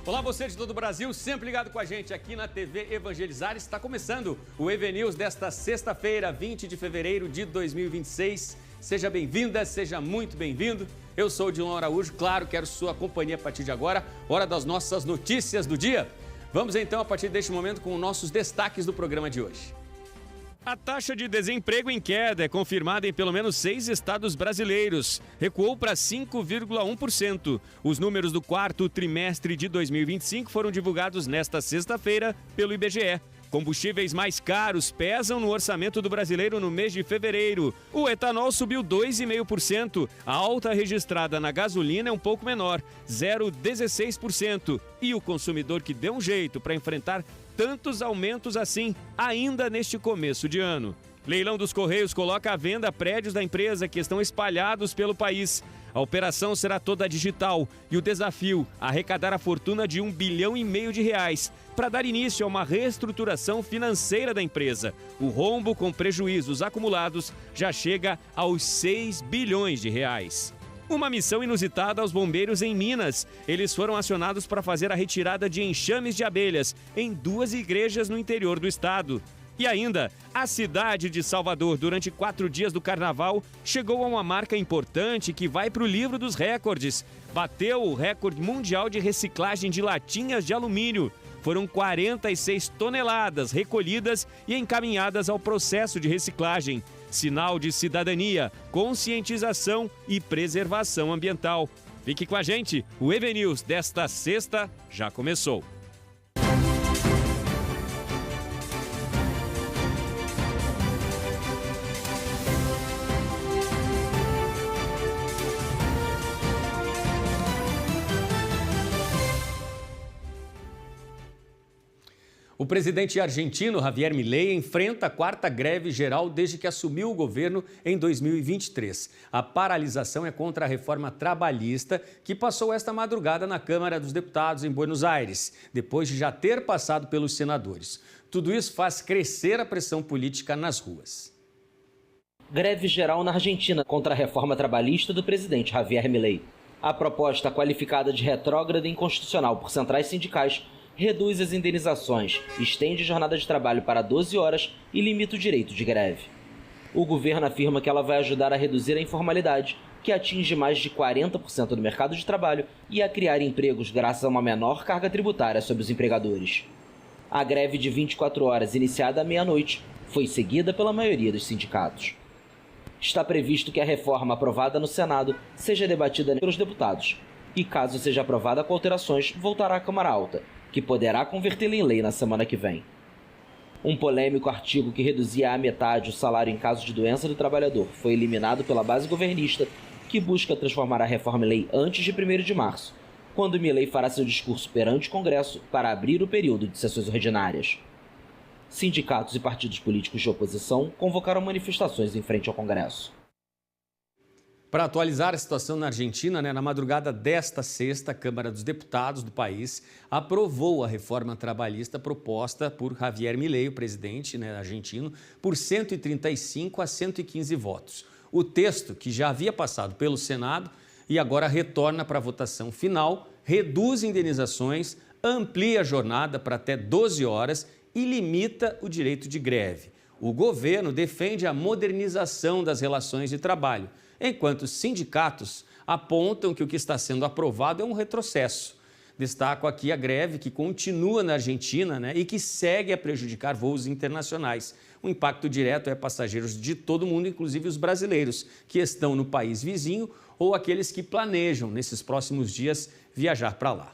Olá, você de todo o Brasil, sempre ligado com a gente aqui na TV Evangelizar. Está começando o EV News desta sexta-feira, 20 de fevereiro de 2026. Seja bem-vinda, seja muito bem-vindo. Eu sou o Dilon Araújo, claro, quero sua companhia a partir de agora, hora das nossas notícias do dia. Vamos então, a partir deste momento, com os nossos destaques do programa de hoje. A taxa de desemprego em queda é confirmada em pelo menos 6 estados brasileiros. Recuou para 5,1%. Os números do quarto trimestre de 2025 foram divulgados nesta sexta-feira pelo IBGE. Combustíveis mais caros pesam no orçamento do brasileiro no mês de fevereiro. O etanol subiu 2,5%. A alta registrada na gasolina é um pouco menor, 0,16%. E o consumidor que deu um jeito para enfrentar tantos aumentos assim, ainda neste começo de ano. Leilão dos Correios coloca à venda prédios da empresa que estão espalhados pelo país. A operação será toda digital e o desafio, arrecadar a fortuna de R$ 1,5 bilhão de reais para dar início a uma reestruturação financeira da empresa. O rombo com prejuízos acumulados já chega aos 6 bilhões de reais. Uma missão inusitada aos bombeiros em Minas. Eles foram acionados para fazer a retirada de enxames de abelhas em 2 igrejas no interior do estado. E ainda, a cidade de Salvador, durante 4 dias do carnaval, chegou a uma marca importante que vai para o livro dos recordes. Bateu o recorde mundial de reciclagem de latinhas de alumínio. Foram 46 toneladas recolhidas e encaminhadas ao processo de reciclagem. Sinal de cidadania, conscientização e preservação ambiental. Fique com a gente, o EV News desta sexta já começou. O presidente argentino Javier Milei enfrenta a 4ª greve geral desde que assumiu o governo em 2023. A paralisação é contra a reforma trabalhista que passou esta madrugada na Câmara dos Deputados em Buenos Aires, depois de já ter passado pelos senadores. Tudo isso faz crescer a pressão política nas ruas. Greve geral na Argentina contra a reforma trabalhista do presidente Javier Milei. A proposta, qualificada de retrógrada e inconstitucional por centrais sindicais, reduz as indenizações, estende a jornada de trabalho para 12 horas e limita o direito de greve. O governo afirma que ela vai ajudar a reduzir a informalidade, que atinge mais de 40% do mercado de trabalho, e a criar empregos graças a uma menor carga tributária sobre os empregadores. A greve de 24 horas, iniciada à meia-noite, foi seguida pela maioria dos sindicatos. Está previsto que a reforma aprovada no Senado seja debatida pelos deputados e, caso seja aprovada com alterações, voltará à Câmara Alta, que poderá convertê-la em lei na semana que vem. Um polêmico artigo que reduzia à metade o salário em caso de doença do trabalhador foi eliminado pela base governista, que busca transformar a reforma em lei antes de 1º de março, quando Milei fará seu discurso perante o Congresso para abrir o período de sessões ordinárias. Sindicatos e partidos políticos de oposição convocaram manifestações em frente ao Congresso. Para atualizar a situação na Argentina, na madrugada desta sexta, a Câmara dos Deputados do país aprovou a reforma trabalhista proposta por Javier Milei, o presidente argentino, por 135 a 115 votos. O texto, que já havia passado pelo Senado e agora retorna para a votação final, reduz indenizações, amplia a jornada para até 12 horas e limita o direito de greve. O governo defende a modernização das relações de trabalho, enquanto os sindicatos apontam que o que está sendo aprovado é um retrocesso. Destaco aqui a greve que continua na Argentina, e que segue a prejudicar voos internacionais. O impacto direto é passageiros de todo o mundo, inclusive os brasileiros, que estão no país vizinho ou aqueles que planejam, nesses próximos dias, viajar para lá.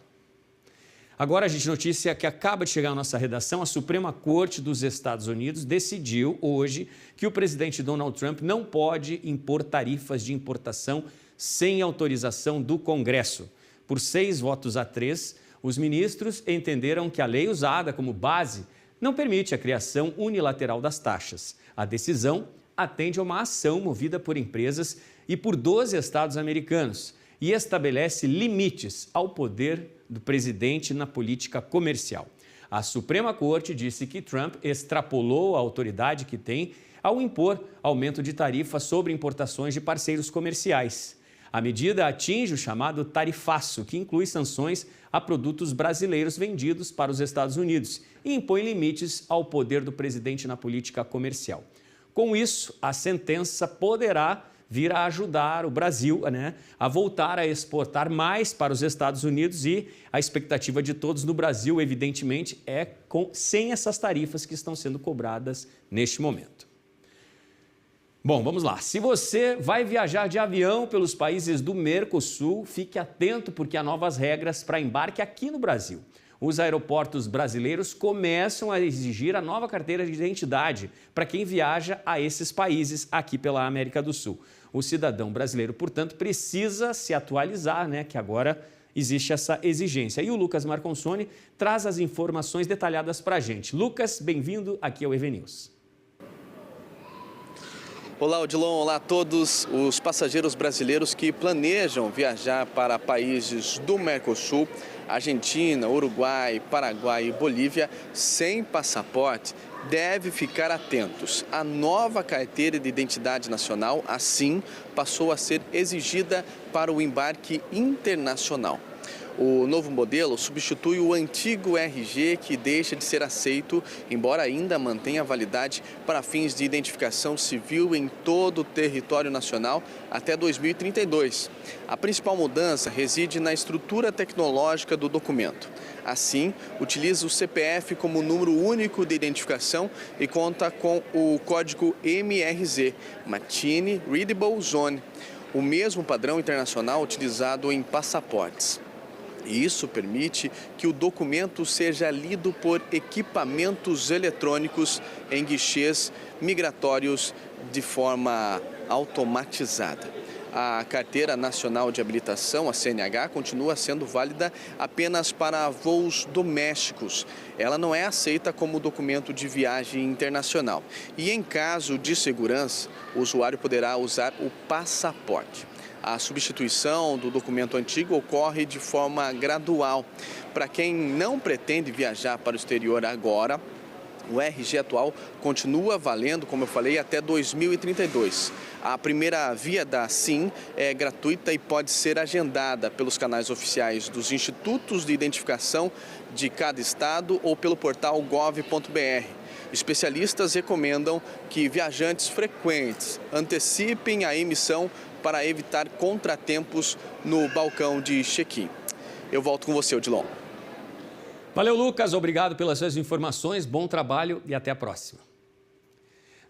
Agora, gente, notícia que acaba de chegar à nossa redação: a Suprema Corte dos Estados Unidos decidiu hoje que o presidente Donald Trump não pode impor tarifas de importação sem autorização do Congresso. Por 6 votos a 3, os ministros entenderam que a lei usada como base não permite a criação unilateral das taxas. A decisão atende a uma ação movida por empresas e por 12 estados americanos e estabelece limites ao poder do presidente na política comercial. A Suprema Corte disse que Trump extrapolou a autoridade que tem ao impor aumento de tarifa sobre importações de parceiros comerciais. A medida atinge o chamado tarifaço, que inclui sanções a produtos brasileiros vendidos para os Estados Unidos e impõe limites ao poder do presidente na política comercial. Com isso, a sentença poderá vir a ajudar o Brasil, a voltar a exportar mais para os Estados Unidos e a expectativa de todos no Brasil, evidentemente, é sem essas tarifas que estão sendo cobradas neste momento. Bom, vamos lá. Se você vai viajar de avião pelos países do Mercosul, fique atento porque há novas regras para embarque aqui no Brasil. Os aeroportos brasileiros começam a exigir a nova carteira de identidade para quem viaja a esses países aqui pela América do Sul. O cidadão brasileiro, portanto, precisa se atualizar, que agora existe essa exigência. E o Lucas Marconsoni traz as informações detalhadas para a gente. Lucas, bem-vindo aqui ao EV News. Olá, Odilon. Olá a todos os passageiros brasileiros que planejam viajar para países do Mercosul, Argentina, Uruguai, Paraguai e Bolívia, sem passaporte, deve ficar atentos. A nova carteira de identidade nacional, assim, passou a ser exigida para o embarque internacional. O novo modelo substitui o antigo RG, que deixa de ser aceito, embora ainda mantenha validade para fins de identificação civil em todo o território nacional até 2032. A principal mudança reside na estrutura tecnológica do documento. Assim, utiliza o CPF como número único de identificação e conta com o código MRZ, Machine Readable Zone, o mesmo padrão internacional utilizado em passaportes. E isso permite que o documento seja lido por equipamentos eletrônicos em guichês migratórios de forma automatizada. A Carteira Nacional de Habilitação, a CNH, continua sendo válida apenas para voos domésticos. Ela não é aceita como documento de viagem internacional. E em caso de segurança, o usuário poderá usar o passaporte. A substituição do documento antigo ocorre de forma gradual. Para quem não pretende viajar para o exterior agora, o RG atual continua valendo, como eu falei, até 2032. A primeira via da SIM é gratuita e pode ser agendada pelos canais oficiais dos institutos de identificação de cada estado ou pelo portal gov.br. Especialistas recomendam que viajantes frequentes antecipem a emissão para evitar contratempos no balcão de check-in. Eu volto com você, Odilon. Valeu, Lucas. Obrigado pelas suas informações. Bom trabalho e até a próxima.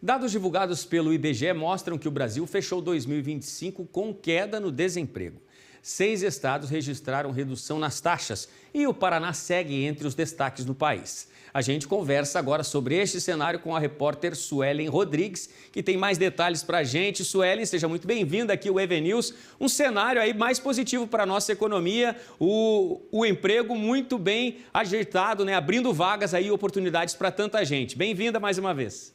Dados divulgados pelo IBGE mostram que o Brasil fechou 2025 com queda no desemprego. 6 estados registraram redução nas taxas e o Paraná segue entre os destaques no país. A gente conversa agora sobre este cenário com a repórter Suelen Rodrigues, que tem mais detalhes para a gente. Suelen, seja muito bem-vinda aqui ao EV News. Um cenário aí mais positivo para a nossa economia, o emprego muito bem ajeitado, abrindo vagas aí, oportunidades para tanta gente. Bem-vinda mais uma vez.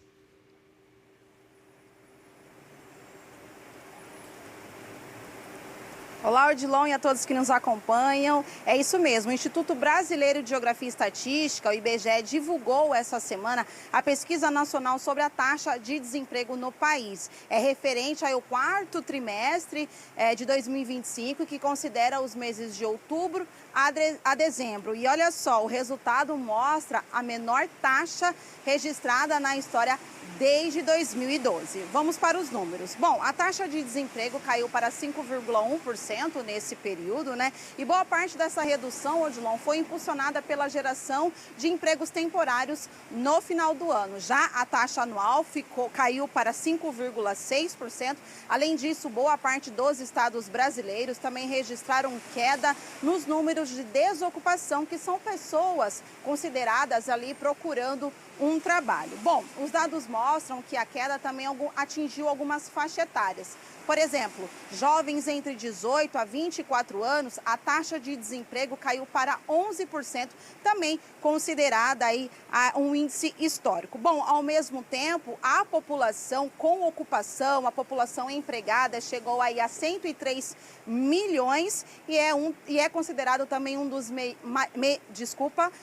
Olá, Odilon, e a todos que nos acompanham. É isso mesmo, o Instituto Brasileiro de Geografia e Estatística, o IBGE, divulgou essa semana a pesquisa nacional sobre a taxa de desemprego no país. É referente ao 4º trimestre de 2025, que considera os meses de outubro a dezembro. E olha só, o resultado mostra a menor taxa registrada na história desde 2012. Vamos para os números. Bom, a taxa de desemprego caiu para 5,1% nesse período, E boa parte dessa redução, Odilon, foi impulsionada pela geração de empregos temporários no final do ano. Já a taxa anual caiu para 5,6%. Além disso, boa parte dos estados brasileiros também registraram queda nos números de desocupação, que são pessoas consideradas ali procurando um trabalho. Bom, os dados mostram que a queda também atingiu algumas faixas etárias. Por exemplo, jovens entre 18 a 24 anos, a taxa de desemprego caiu para 11%, também considerada aí um índice histórico. Bom, ao mesmo tempo, a população com ocupação, a população empregada, chegou aí a 103 milhões e é considerado também um dos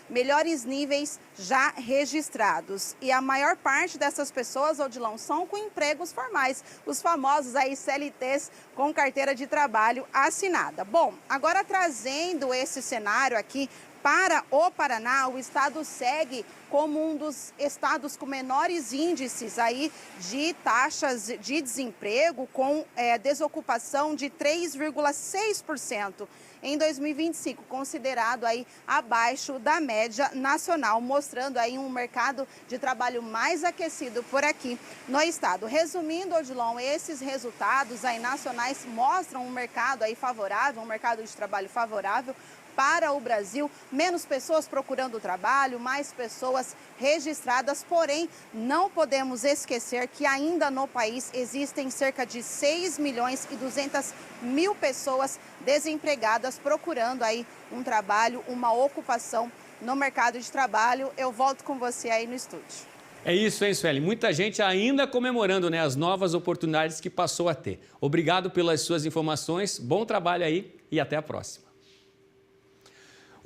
melhores níveis já registrados. E a maior parte dessas pessoas, Odilon, são com empregos formais, os famosos aí CLTs com carteira de trabalho assinada. Bom, agora trazendo esse cenário aqui para o Paraná, o estado segue como um dos estados com menores índices aí de taxas de desemprego, com desocupação de 3,6% em 2025, considerado aí abaixo da média nacional, mostrando aí um mercado de trabalho mais aquecido por aqui no estado. Resumindo, Odilon, esses resultados aí nacionais mostram um mercado aí favorável, um mercado de trabalho favorável para o Brasil, menos pessoas procurando trabalho, mais pessoas registradas, porém não podemos esquecer que ainda no país existem cerca de 6.200.000 pessoas desempregadas procurando aí um trabalho, uma ocupação no mercado de trabalho. Eu volto com você aí no estúdio. É isso, hein, Sueli? Muita gente ainda comemorando, né, as novas oportunidades que passou a ter. Obrigado pelas suas informações, bom trabalho aí e até a próxima.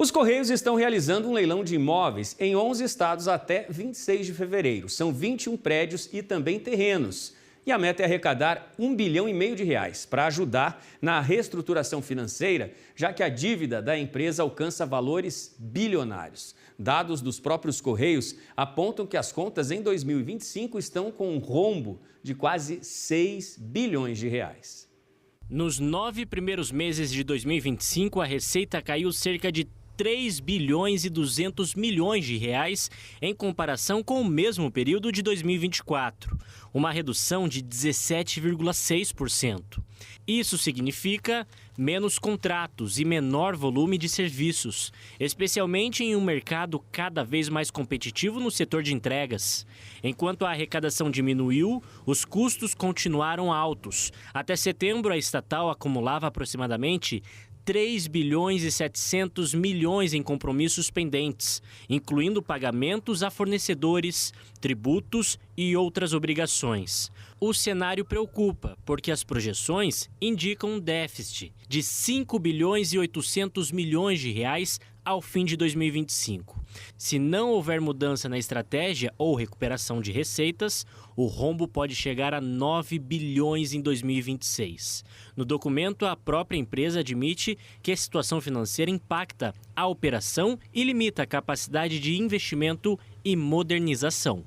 Os Correios estão realizando um leilão de imóveis em 11 estados até 26 de fevereiro. São 21 prédios e também terrenos. E a meta é arrecadar R$1,5 bilhão para ajudar na reestruturação financeira, já que a dívida da empresa alcança valores bilionários. Dados dos próprios Correios apontam que as contas em 2025 estão com um rombo de quase R$6 bilhões. Nos 9 primeiros meses de 2025, a receita caiu cerca de R$3,2 bilhões em comparação com o mesmo período de 2024, uma redução de 17,6%. Isso significa menos contratos e menor volume de serviços, especialmente em um mercado cada vez mais competitivo no setor de entregas. Enquanto a arrecadação diminuiu, os custos continuaram altos. Até setembro, a estatal acumulava aproximadamente R$3,7 bilhões em compromissos pendentes, incluindo pagamentos a fornecedores, tributos e outras obrigações. O cenário preocupa, porque as projeções indicam um déficit de R$5,8 bilhões ao fim de 2025. Se não houver mudança na estratégia ou recuperação de receitas, o rombo pode chegar a 9 bilhões em 2026. No documento, a própria empresa admite que a situação financeira impacta a operação e limita a capacidade de investimento e modernização.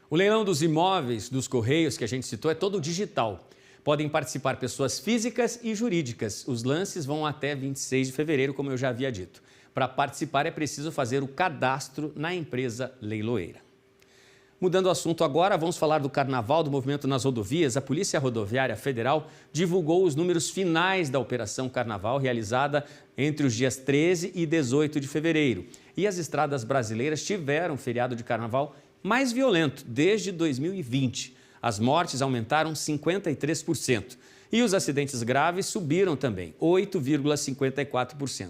O leilão dos imóveis dos Correios que a gente citou é todo digital. Podem participar pessoas físicas e jurídicas. Os lances vão até 26 de fevereiro, como eu já havia dito. Para participar é preciso fazer o cadastro na empresa leiloeira. Mudando o assunto agora, vamos falar do Carnaval, do movimento nas rodovias. A Polícia Rodoviária Federal divulgou os números finais da Operação Carnaval, realizada entre os dias 13 e 18 de fevereiro. E as estradas brasileiras tiveram um feriado de Carnaval mais violento desde 2020. As mortes aumentaram 53% e os acidentes graves subiram também, 8,54%.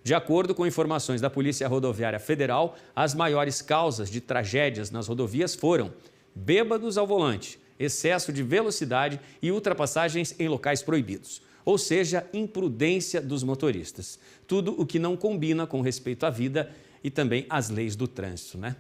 De acordo com informações da Polícia Rodoviária Federal, as maiores causas de tragédias nas rodovias foram bêbados ao volante, excesso de velocidade e ultrapassagens em locais proibidos, ou seja, imprudência dos motoristas. Tudo o que não combina com respeito à vida e também às leis do trânsito, né?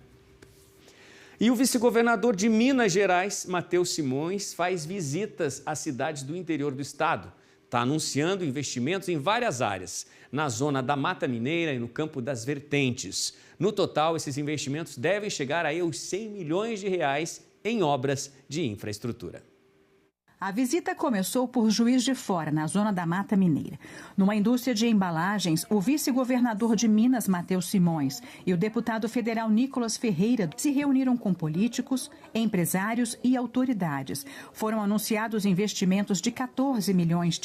E o vice-governador de Minas Gerais, Matheus Simões, faz visitas às cidades do interior do estado. Está anunciando investimentos em várias áreas, na zona da Mata Mineira e no campo das Vertentes. No total, esses investimentos devem chegar aí aos R$100 milhões em obras de infraestrutura. A visita começou por Juiz de Fora, na zona da Mata Mineira. Numa indústria de embalagens, o vice-governador de Minas, Matheus Simões, e o deputado federal Nicolas Ferreira se reuniram com políticos, empresários e autoridades. Foram anunciados investimentos de R$14 milhões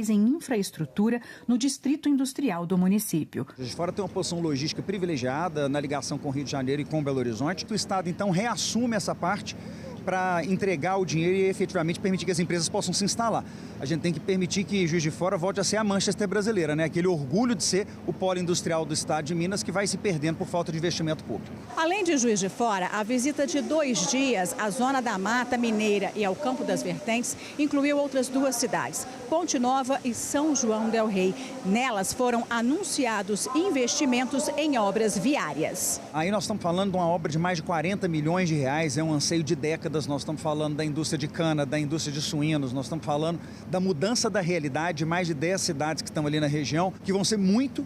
em infraestrutura no distrito industrial do município. Juiz de Fora tem uma posição logística privilegiada na ligação com o Rio de Janeiro e com Belo Horizonte. O Estado, então, reassume essa parte para entregar o dinheiro e efetivamente permitir que as empresas possam se instalar. A gente tem que permitir que Juiz de Fora volte a ser a Manchester brasileira, né? Aquele orgulho de ser o polo industrial do estado de Minas que vai se perdendo por falta de investimento público. Além de Juiz de Fora, a visita de 2 dias à zona da Mata Mineira e ao Campo das Vertentes incluiu outras 2 cidades, Ponte Nova e São João del Rei. Nelas foram anunciados investimentos em obras viárias. Aí nós estamos falando de uma obra de mais de R$40 milhões, é um anseio de décadas rodas, nós estamos falando da indústria de cana, da indústria de suínos, nós estamos falando da mudança da realidade de mais de 10 cidades que estão ali na região, que vão ser muito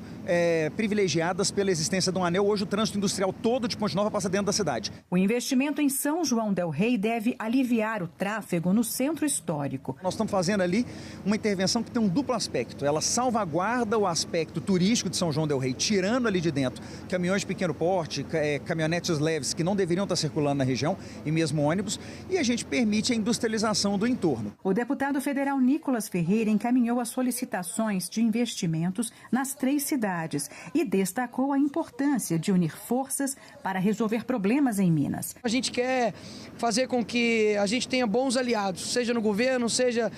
privilegiadas pela existência de um anel. Hoje o trânsito industrial todo de Ponte Nova passa dentro da cidade. O investimento em São João del Rei deve aliviar o tráfego no centro histórico. Nós estamos fazendo ali uma intervenção que tem um duplo aspecto. Ela salvaguarda o aspecto turístico de São João del Rei, tirando ali de dentro caminhões de pequeno porte, caminhonetes leves que não deveriam estar circulando na região e mesmo ônibus, e a gente permite a industrialização do entorno. O deputado federal Nicolas Ferreira encaminhou as solicitações de investimentos nas 3 cidades e destacou a importância de unir forças para resolver problemas em Minas. A gente quer fazer com que a gente tenha bons aliados, seja no governo, seja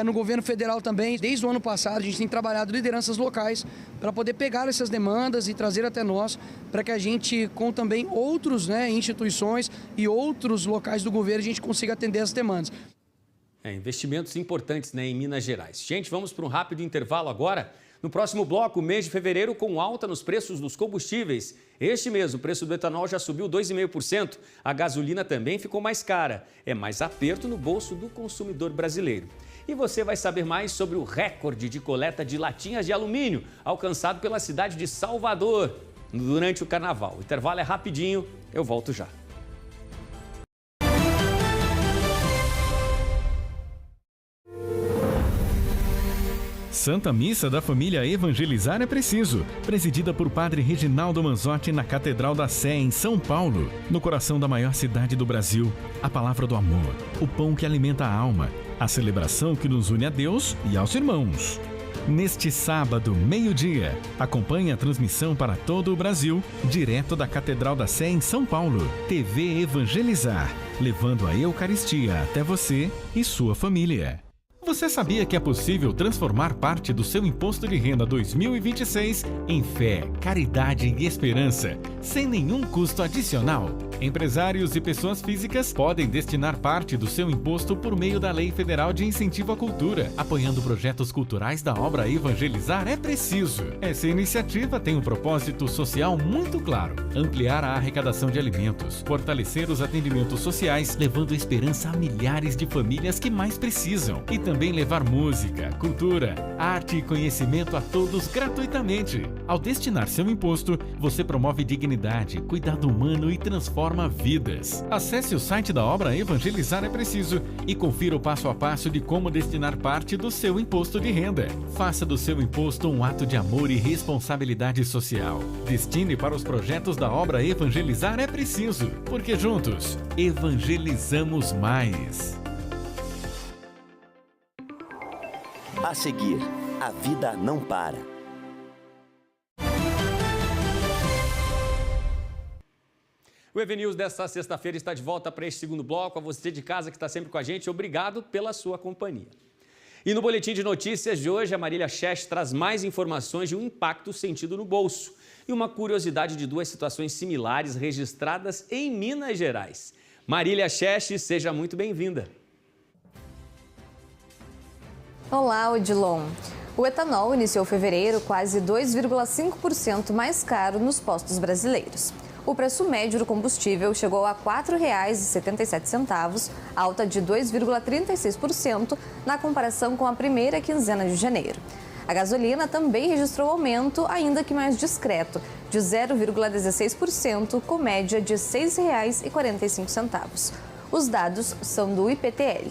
no governo federal também. Desde o ano passado a gente tem trabalhado lideranças locais para poder pegar essas demandas e trazer até nós, para que a gente, com também outros instituições e outros locais do governo, a gente consiga atender as demandas. Investimentos importantes em Minas Gerais. Gente, vamos para um rápido intervalo agora. No próximo bloco, mês de fevereiro, com alta nos preços dos combustíveis. Este mês, o preço do etanol já subiu 2,5%. A gasolina também ficou mais cara. É mais aperto no bolso do consumidor brasileiro. E você vai saber mais sobre o recorde de coleta de latinhas de alumínio alcançado pela cidade de Salvador durante o carnaval. O intervalo é rapidinho, eu volto já. Santa Missa da Família Evangelizar é Preciso, presidida por Padre Reginaldo Manzotti na Catedral da Sé, em São Paulo, no coração da maior cidade do Brasil. A palavra do amor, o pão que alimenta a alma, a celebração que nos une a Deus e aos irmãos. Neste sábado, meio-dia, acompanhe a transmissão para todo o Brasil, direto da Catedral da Sé, em São Paulo. TV Evangelizar, levando a Eucaristia até você e sua família. Você sabia que é possível transformar parte do seu Imposto de Renda 2026 em fé, caridade e esperança, sem nenhum custo adicional? Empresários e pessoas físicas podem destinar parte do seu imposto por meio da Lei Federal de Incentivo à Cultura, apoiando projetos culturais da obra Evangelizar é Preciso. Essa iniciativa tem um propósito social muito claro: ampliar a arrecadação de alimentos, fortalecer os atendimentos sociais, levando esperança a milhares de famílias que mais precisam, e também levar música, cultura, arte e conhecimento a todos gratuitamente. Ao destinar seu imposto, você promove dignidade, cuidado humano e transforma vidas. Acesse o site da obra Evangelizar é Preciso e confira o passo a passo de como destinar parte do seu imposto de renda. Faça do seu imposto um ato de amor e responsabilidade social. Destine para os projetos da obra Evangelizar é Preciso, porque juntos evangelizamos mais. A seguir, a vida não para. O EVNews desta sexta-feira está de volta para este segundo bloco. A você de casa que está sempre com a gente, obrigado pela sua companhia. E no Boletim de Notícias de hoje, a Marília Schesch traz mais informações de um impacto sentido no bolso e uma curiosidade de 2 situações similares registradas em Minas Gerais. Marília Schesch, seja muito bem-vinda. Olá, Odilon. O etanol iniciou fevereiro quase 2,5% mais caro nos postos brasileiros. O preço médio do combustível chegou a R$ 4,77, alta de 2,36% na comparação com a primeira quinzena de janeiro. A gasolina também registrou aumento, ainda que mais discreto, de 0,16%, com média de R$ 6,45. Os dados são do IPTL.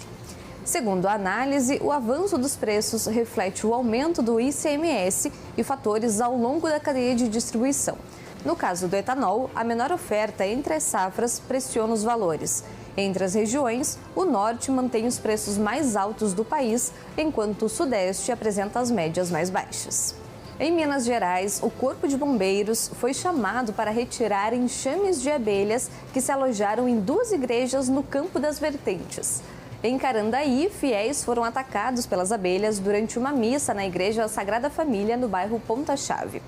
Segundo a análise, o avanço dos preços reflete o aumento do ICMS e fatores ao longo da cadeia de distribuição. No caso do etanol, a menor oferta entre as safras pressiona os valores. Entre as regiões, o norte mantém os preços mais altos do país, enquanto o sudeste apresenta as médias mais baixas. Em Minas Gerais, o Corpo de Bombeiros foi chamado para retirar enxames de abelhas que se alojaram em 2 igrejas no Campo das Vertentes. Em Carandaí, fiéis foram atacados pelas abelhas durante uma missa na Igreja Sagrada Família, no bairro Ponta-Chave.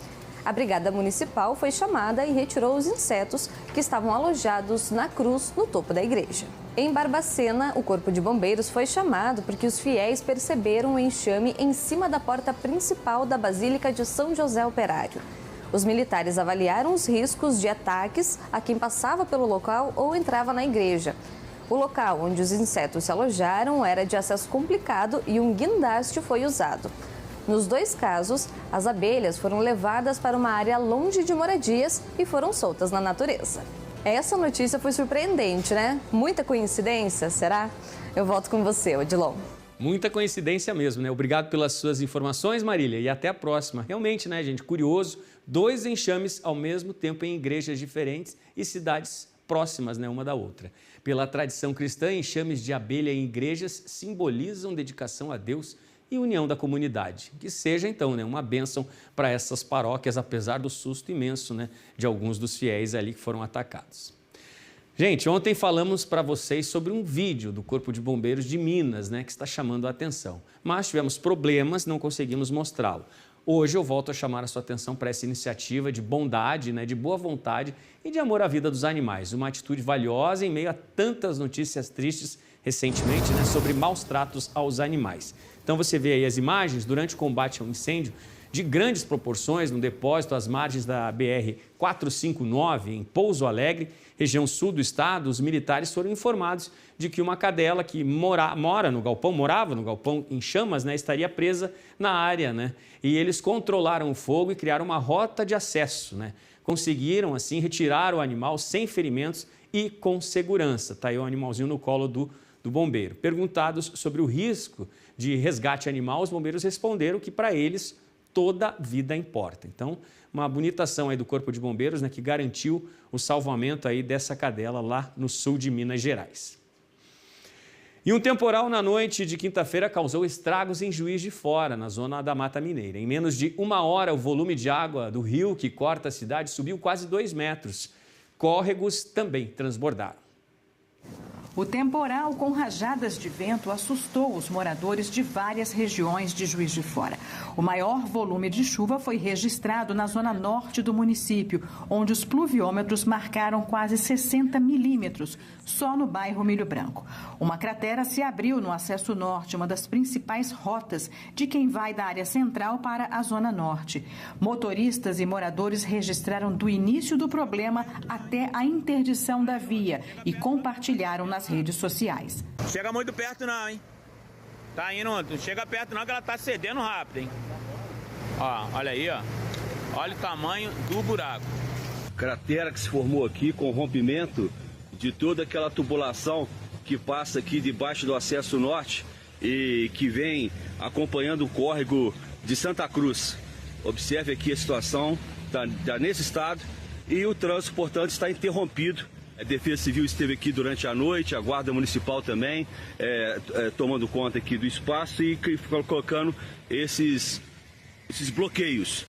A Brigada Municipal foi chamada e retirou os insetos que estavam alojados na cruz no topo da igreja. Em Barbacena, o Corpo de Bombeiros foi chamado porque os fiéis perceberam um enxame em cima da porta principal da Basílica de São José Operário. Os militares avaliaram os riscos de ataques a quem passava pelo local ou entrava na igreja. O local onde os insetos se alojaram era de acesso complicado e um guindaste foi usado. Nos 2 casos, as abelhas foram levadas para uma área longe de moradias e foram soltas na natureza. Essa notícia foi surpreendente, né? Muita coincidência, será? Eu volto com você, Odilon. Muita coincidência mesmo, né? Obrigado pelas suas informações, Marília, e até a próxima. Realmente, né, gente? Curioso, 2 enxames ao mesmo tempo em igrejas diferentes e cidades próximas, né, uma da outra. Pela tradição cristã, enxames de abelha em igrejas simbolizam dedicação a Deus e união da comunidade. Que seja, então, né, uma bênção para essas paróquias, apesar do susto imenso, né, de alguns dos fiéis ali que foram atacados. Gente, ontem falamos para vocês sobre um vídeo do Corpo de Bombeiros de Minas, né, que está chamando a atenção. Mas tivemos problemas, não conseguimos mostrá-lo. Hoje eu volto a chamar a sua atenção para essa iniciativa de bondade, né, de boa vontade e de amor à vida dos animais. Uma atitude valiosa em meio a tantas notícias tristes recentemente, né, sobre maus tratos aos animais. Então você vê aí as imagens durante o combate ao incêndio de grandes proporções no depósito às margens da BR-459 em Pouso Alegre, região sul do estado. Os militares foram informados de que uma cadela que morava no galpão em chamas, né, estaria presa na área, né? E eles controlaram o fogo e criaram uma rota de acesso, né? Conseguiram, assim, retirar o animal sem ferimentos e com segurança. Está aí o animalzinho no colo do bombeiro. Perguntados sobre o risco de resgate animal, os bombeiros responderam que para eles toda vida importa. Então, uma bonita ação aí do Corpo de Bombeiros, né, que garantiu o salvamento aí dessa cadela lá no sul de Minas Gerais. E um temporal na noite de quinta-feira causou estragos em Juiz de Fora, na zona da Mata Mineira. Em menos de 1 hora, o volume de água do rio que corta a cidade subiu quase 2 metros. Córregos também transbordaram. O temporal com rajadas de vento assustou os moradores de várias regiões de Juiz de Fora. O maior volume de chuva foi registrado na zona norte do município, onde os pluviômetros marcaram quase 60 milímetros, só no bairro Milho Branco. Uma cratera se abriu no acesso norte, uma das principais rotas de quem vai da área central para a zona norte. Motoristas e moradores registraram do início do problema até a interdição da via e compartilharam nas redes sociais. Chega muito perto não, hein? Tá indo, não chega perto não que ela tá cedendo rápido, hein? Ó, olha aí, ó. Olha o tamanho do buraco. Cratera que se formou aqui com o rompimento de toda aquela tubulação que passa aqui debaixo do acesso norte e que vem acompanhando o córrego de Santa Cruz. Observe aqui a situação, tá nesse estado e o trânsito, portanto, está interrompido. A Defesa Civil esteve aqui durante a noite, a Guarda Municipal também, tomando conta aqui do espaço e colocando esses bloqueios.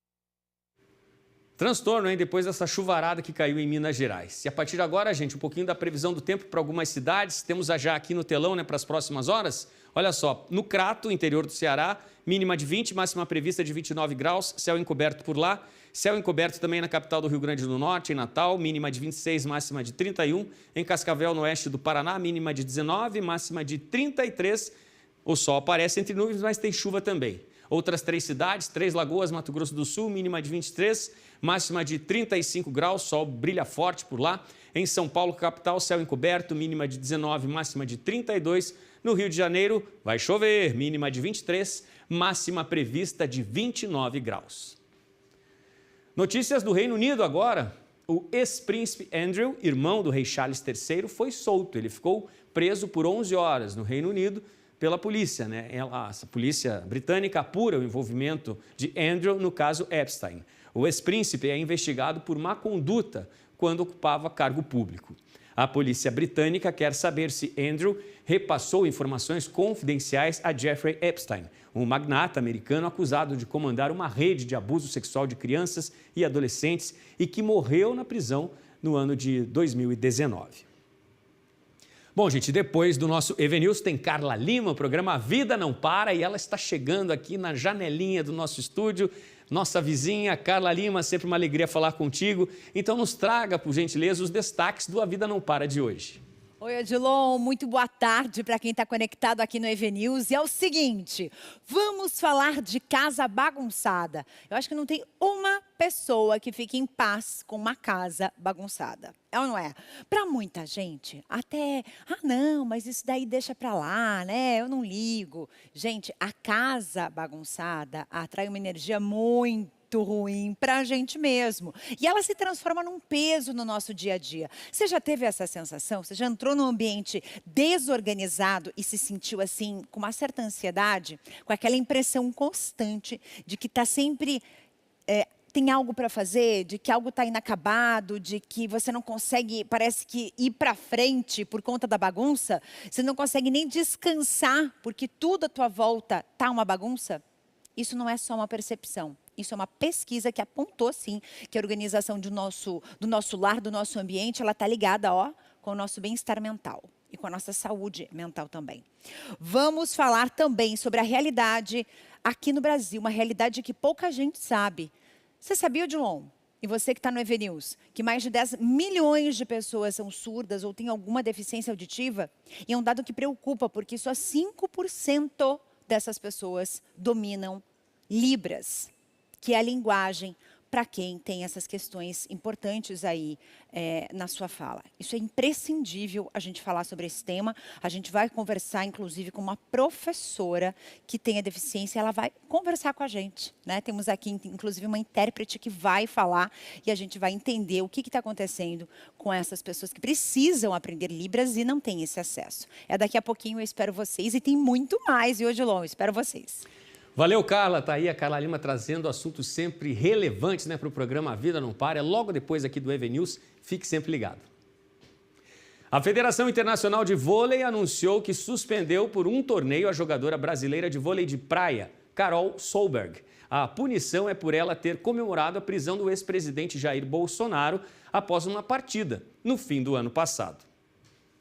Transtorno, hein? Depois dessa chuvarada que caiu em Minas Gerais. E a partir de agora, gente, um pouquinho da previsão do tempo para algumas cidades. Temos já aqui no telão, né, para as próximas horas. Olha só, no Crato, interior do Ceará, mínima de 20, máxima prevista de 29 graus, céu encoberto por lá. Céu encoberto também na capital do Rio Grande do Norte, em Natal, mínima de 26, máxima de 31. Em Cascavel, no oeste do Paraná, mínima de 19, máxima de 33. O sol aparece entre nuvens, mas tem chuva também. Outras 3 cidades, 3 Lagoas, Mato Grosso do Sul, mínima de 23, máxima de 35 graus, sol brilha forte por lá. Em São Paulo, capital, céu encoberto, mínima de 19, máxima de 32. No Rio de Janeiro, vai chover, mínima de 23, máxima prevista de 29 graus. Notícias do Reino Unido agora. O ex-príncipe Andrew, irmão do rei Charles III, foi solto. Ele ficou preso por 11 horas no Reino Unido pela polícia, né? Essa polícia britânica apura o envolvimento de Andrew no caso Epstein. O ex-príncipe é investigado por má conduta quando ocupava cargo público. A polícia britânica quer saber se Andrew repassou informações confidenciais a Jeffrey Epstein, um magnata americano acusado de comandar uma rede de abuso sexual de crianças e adolescentes e que morreu na prisão no ano de 2019. Bom, gente, depois do nosso EVNews tem Carla Lima, o programa A Vida Não Para, e ela está chegando aqui na janelinha do nosso estúdio. Nossa vizinha, Carla Lima, sempre uma alegria falar contigo. Então nos traga, por gentileza, os destaques do A Vida Não Para de hoje. Oi, Odilon, muito boa tarde para quem está conectado aqui no EV News. E é o seguinte, vamos falar de casa bagunçada. Eu acho que não tem uma pessoa que fique em paz com uma casa bagunçada. É ou não é? Para muita gente, até, não, mas isso daí deixa para lá, né? Eu não ligo. Gente, a casa bagunçada atrai uma energia muito ruim para a gente mesmo. E ela se transforma num peso no nosso dia a dia. Você já teve essa sensação? Você já entrou num ambiente desorganizado e se sentiu assim, com uma certa ansiedade? Com aquela impressão constante de que está sempre... tem algo para fazer, de que algo está inacabado, de que você não consegue, parece que ir para frente por conta da bagunça, você não consegue nem descansar porque tudo à tua volta está uma bagunça? Isso não é só uma percepção. Isso é uma pesquisa que apontou, sim, que a organização do nosso lar, do nosso ambiente, ela está ligada, com o nosso bem-estar mental e com a nossa saúde mental também. Vamos falar também sobre a realidade aqui no Brasil, uma realidade que pouca gente sabe. Você sabia, Odilon, e você que está no EV News, que mais de 10 milhões de pessoas são surdas ou têm alguma deficiência auditiva? E é um dado que preocupa, porque só 5% dessas pessoas dominam Libras, que é a linguagem para quem tem essas questões importantes aí na sua fala. Isso é imprescindível a gente falar sobre esse tema. A gente vai conversar, inclusive, com uma professora que tem a deficiência. Ela vai conversar com a gente, né? Temos aqui, inclusive, uma intérprete que vai falar e a gente vai entender o que está acontecendo com essas pessoas que precisam aprender Libras e não têm esse acesso. Daqui a pouquinho, eu espero vocês. E tem muito mais, viu, Odilon? Espero vocês. Valeu, Carla. Tá aí a Carla Lima trazendo assuntos sempre relevantes, né, para o programa A Vida Não Para. Logo depois aqui do EV News. Fique sempre ligado. A Federação Internacional de Vôlei anunciou que suspendeu por um torneio a jogadora brasileira de vôlei de praia, Carol Solberg. A punição é por ela ter comemorado a prisão do ex-presidente Jair Bolsonaro após uma partida, no fim do ano passado.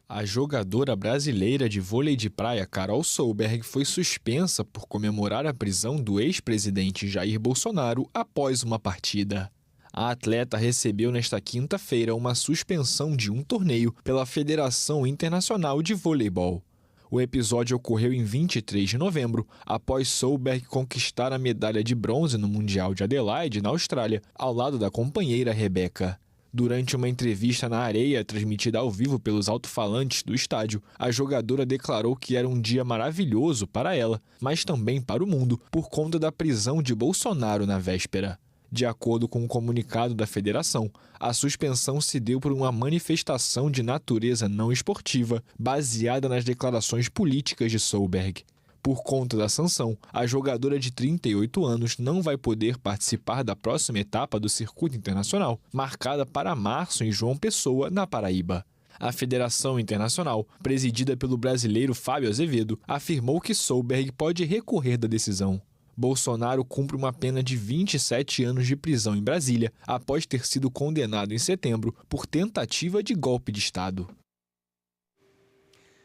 A jogadora brasileira de vôlei de praia, Carol Solberg, foi suspensa por comemorar a prisão do ex-presidente Jair Bolsonaro após uma partida. A atleta recebeu nesta quinta-feira uma suspensão de um torneio pela Federação Internacional de Voleibol. O episódio ocorreu em 23 de novembro, após Solberg conquistar a medalha de bronze no Mundial de Adelaide, na Austrália, ao lado da companheira Rebeca. Durante uma entrevista na areia, transmitida ao vivo pelos alto-falantes do estádio, a jogadora declarou que era um dia maravilhoso para ela, mas também para o mundo, por conta da prisão de Bolsonaro na véspera. De acordo com um comunicado da federação, a suspensão se deu por uma manifestação de natureza não esportiva, baseada nas declarações políticas de Solberg. Por conta da sanção, a jogadora de 38 anos não vai poder participar da próxima etapa do circuito internacional, marcada para março em João Pessoa, na Paraíba. A Federação Internacional, presidida pelo brasileiro Fábio Azevedo, afirmou que Solberg pode recorrer da decisão. Bolsonaro cumpre uma pena de 27 anos de prisão em Brasília, após ter sido condenado em setembro por tentativa de golpe de Estado.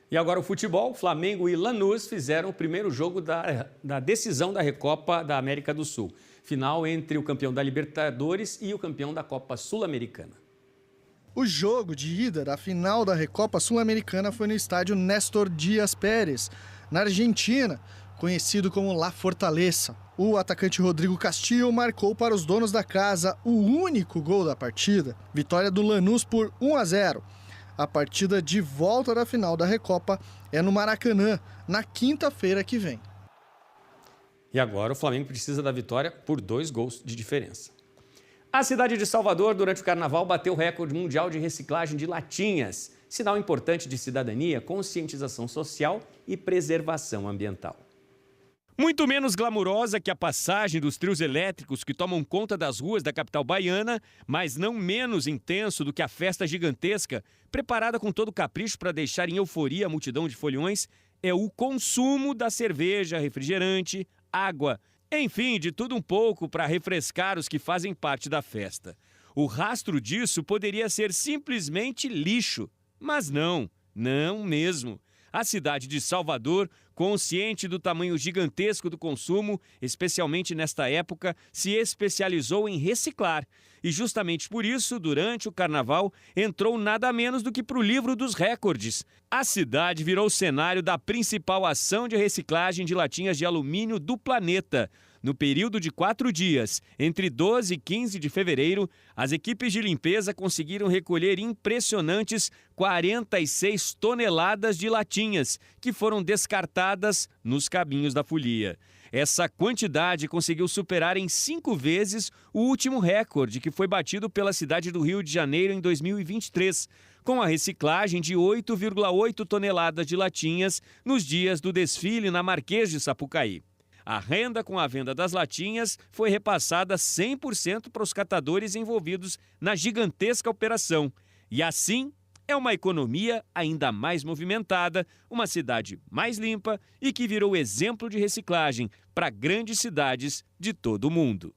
E agora o futebol, Flamengo e Lanús fizeram o primeiro jogo da decisão da Recopa da América do Sul. Final entre o campeão da Libertadores e o campeão da Copa Sul-Americana. O jogo de ida da final da Recopa Sul-Americana foi no estádio Néstor Dias Pérez, na Argentina, conhecido como La Fortaleza. O atacante Rodrigo Castillo marcou para os donos da casa o único gol da partida. Vitória do Lanús por 1-0. A partida de volta da final da Recopa é no Maracanã, na quinta-feira que vem. E agora o Flamengo precisa da vitória por 2 gols de diferença. A cidade de Salvador, durante o Carnaval, bateu o recorde mundial de reciclagem de latinhas. Sinal importante de cidadania, conscientização social e preservação ambiental. Muito menos glamurosa que a passagem dos trios elétricos que tomam conta das ruas da capital baiana, mas não menos intenso do que a festa gigantesca, preparada com todo capricho para deixar em euforia a multidão de foliões, é o consumo da cerveja, refrigerante, água, enfim, de tudo um pouco para refrescar os que fazem parte da festa. O rastro disso poderia ser simplesmente lixo, mas não mesmo. A cidade de Salvador, consciente do tamanho gigantesco do consumo, especialmente nesta época, se especializou em reciclar. E justamente por isso, durante o carnaval, entrou nada menos do que para o livro dos recordes. A cidade virou cenário da principal ação de reciclagem de latinhas de alumínio do planeta. No período de 4 dias, entre 12 e 15 de fevereiro, as equipes de limpeza conseguiram recolher impressionantes 46 toneladas de latinhas, que foram descartadas nos caminhos da folia. Essa quantidade conseguiu superar em 5 vezes o último recorde, que foi batido pela cidade do Rio de Janeiro em 2023, com a reciclagem de 8,8 toneladas de latinhas nos dias do desfile na Marquês de Sapucaí. A renda com a venda das latinhas foi repassada 100% para os catadores envolvidos na gigantesca operação. E assim, é uma economia ainda mais movimentada, uma cidade mais limpa e que virou exemplo de reciclagem para grandes cidades de todo o mundo.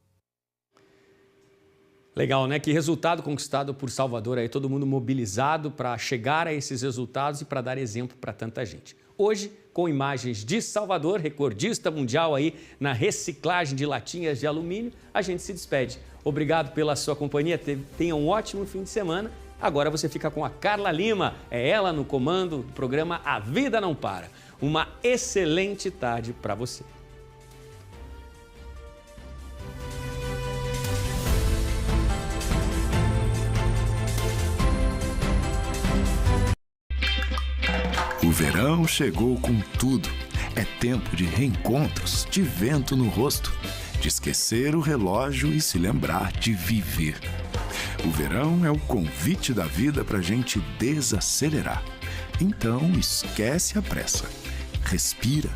Legal, né? Que resultado conquistado por Salvador aí, todo mundo mobilizado para chegar a esses resultados e para dar exemplo para tanta gente. Hoje, com imagens de Salvador, recordista mundial aí na reciclagem de latinhas de alumínio, a gente se despede. Obrigado pela sua companhia, tenha um ótimo fim de semana. Agora você fica com a Carla Lima, é ela no comando do programa A Vida Não Para. Uma excelente tarde para você. O verão chegou com tudo. É tempo de reencontros, de vento no rosto, de esquecer o relógio e se lembrar de viver. O verão é o convite da vida pra gente desacelerar. Então esquece a pressa. Respira